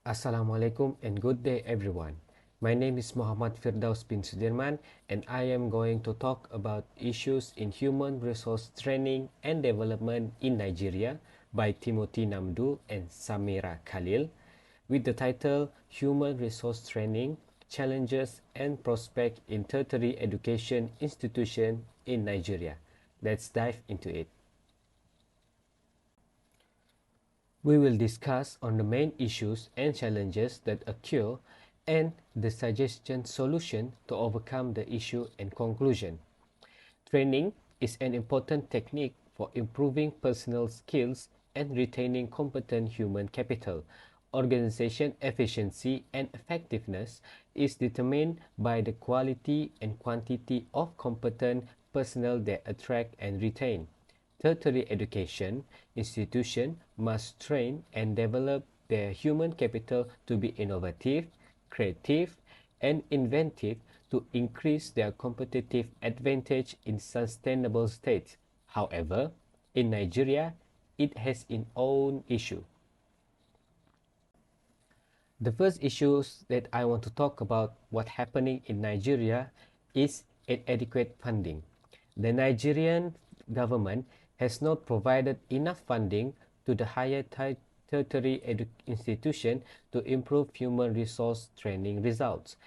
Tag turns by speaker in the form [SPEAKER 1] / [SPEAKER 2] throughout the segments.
[SPEAKER 1] Assalamualaikum and good day everyone. My name is Mohd Firdaus Bin Sudirman and I am going to talk about issues in human resource training and development in Nigeria by Timothy Nmadu and Samihah Khalil with the title Human Resource Training, Challenges and Prospects in Tertiary Education Institution in Nigeria. Let's dive into it. We will discuss on the main issues and challenges that occur and the suggestion solution to overcome the issue and conclusion. Training is an important technique for improving personal skills and retaining competent human capital. Organization efficiency and effectiveness is determined by the quality and quantity of competent personnel they attract and retain. Tertiary education institutions must train and develop their human capital to be innovative, creative, and inventive to increase their competitive advantage in sustainable states. However, in Nigeria, it has its own issue. The first issues that I want to talk about what happening in Nigeria is inadequate funding. The Nigerian government has not provided enough funding to the higher tertiary institution to improve human resource training results.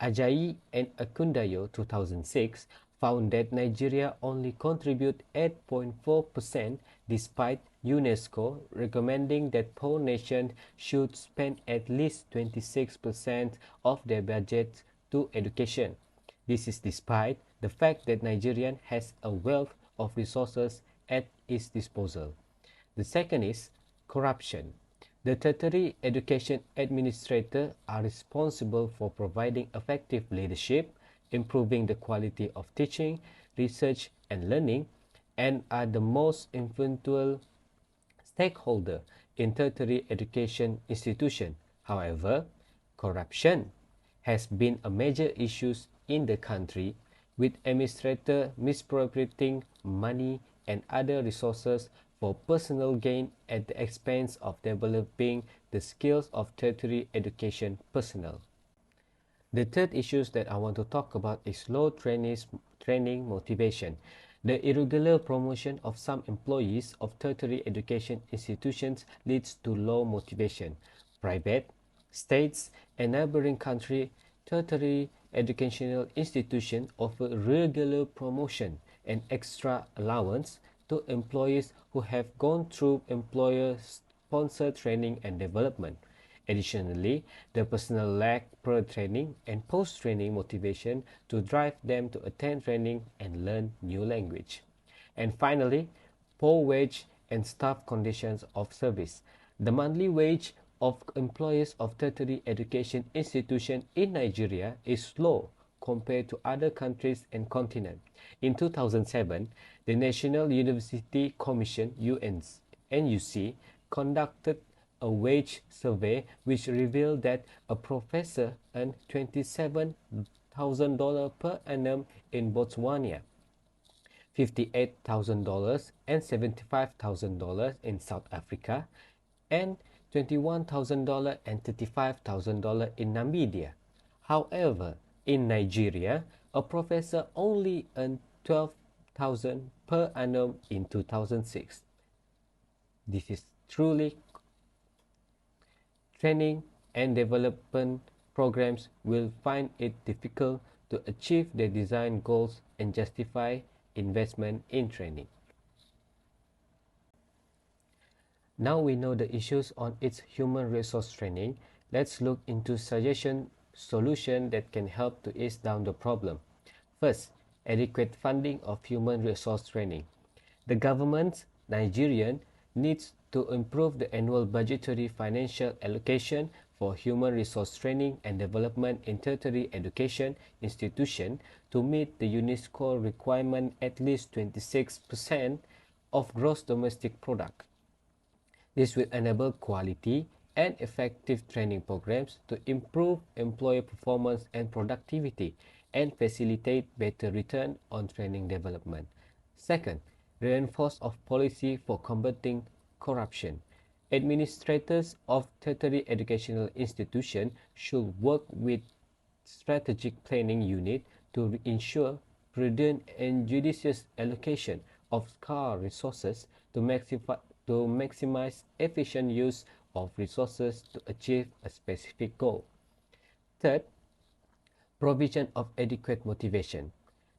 [SPEAKER 1] Ajayi and Akundayo 2006 found that Nigeria only contribute 8.4% despite UNESCO recommending that poor nations should spend at least 26% of their budget to education. This is despite the fact that Nigeria has a wealth of resources at its disposal. The second is corruption. The tertiary education administrators are responsible for providing effective leadership, improving the quality of teaching, research, and learning, and are the most influential stakeholder in tertiary education institution. However, corruption has been a major issue in the country, with administrators misappropriating money and other resources for personal gain at the expense of developing the skills of tertiary education personnel. The third issue that I want to talk about is low training motivation. The irregular promotion of some employees of tertiary education institutions leads to low motivation. Private, states, and neighboring country tertiary educational institutions offer regular promotion and extra allowance to employees who have gone through employer-sponsored training and development. Additionally, the personnel lack pre-training and post-training motivation to drive them to attend training and learn new language. And finally, poor wage and staff conditions of service. The monthly wage of employees of tertiary education institutions in Nigeria is low compared to other countries and continents. In 2007, the National University Commission (NUC) conducted a wage survey which revealed that a professor earned $27,000 per annum in Botswana, $58,000 and $75,000 in South Africa, and $21,000 and $35,000 in Namibia. However, in Nigeria, a professor only earned $12,000 per annum in 2006. This is truly training and development programs will find it difficult to achieve their design goals and justify investment in training. Now we know the issues on its human resource training. Let's look into solution that can help to ease down the problem. First, adequate funding of human resource training. The government, Nigerian, needs to improve the annual budgetary financial allocation for human resource training and development in tertiary education institution to meet the UNESCO requirement at least 26% of gross domestic product. This will enable quality and effective training programs to improve employer performance and productivity and facilitate better return on training development. Second, reinforce of policy for combating corruption. Administrators of tertiary educational institutions should work with strategic planning unit to ensure prudent and judicious allocation of scarce resources to maximize efficient use of resources to achieve a specific goal. Third, provision of adequate motivation.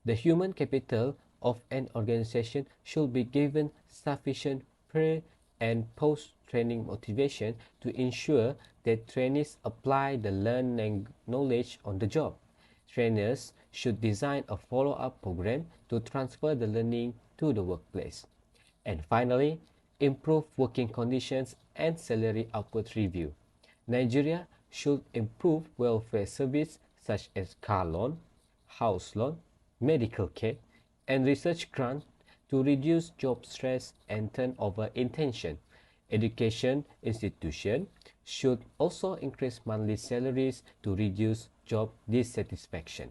[SPEAKER 1] The human capital of an organization should be given sufficient pre and post-training motivation to ensure that trainees apply the learned knowledge on the job. Trainers should design a follow-up program to transfer the learning to the workplace. And finally, improve working conditions and salary output review. Nigeria should improve welfare service such as car loan, house loan, medical care, and research grant to reduce job stress and turnover in tension. Education institutions should also increase monthly salaries to reduce job dissatisfaction.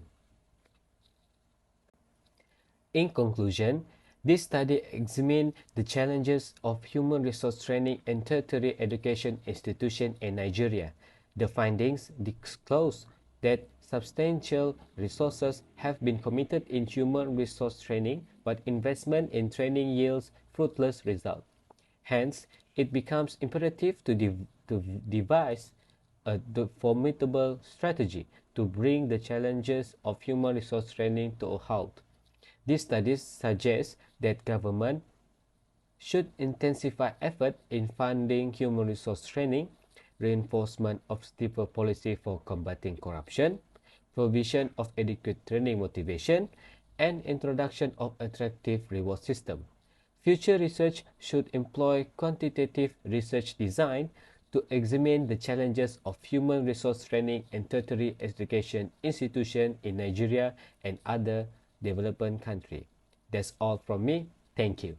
[SPEAKER 1] In conclusion, this study examined the challenges of human resource training and tertiary education institutions in Nigeria. The findings disclose that substantial resources have been committed in human resource training, but investment in training yields fruitless results. Hence, it becomes imperative to devise a formidable strategy to bring the challenges of human resource training to a halt. These studies suggest that government should intensify effort in funding human resource training, reinforcement of stiffer policy for combating corruption, provision of adequate training motivation, and introduction of attractive reward system. Future research should employ quantitative research design to examine the challenges of human resource training and tertiary education institutions in Nigeria and other developing countries. That's all from me. Thank you.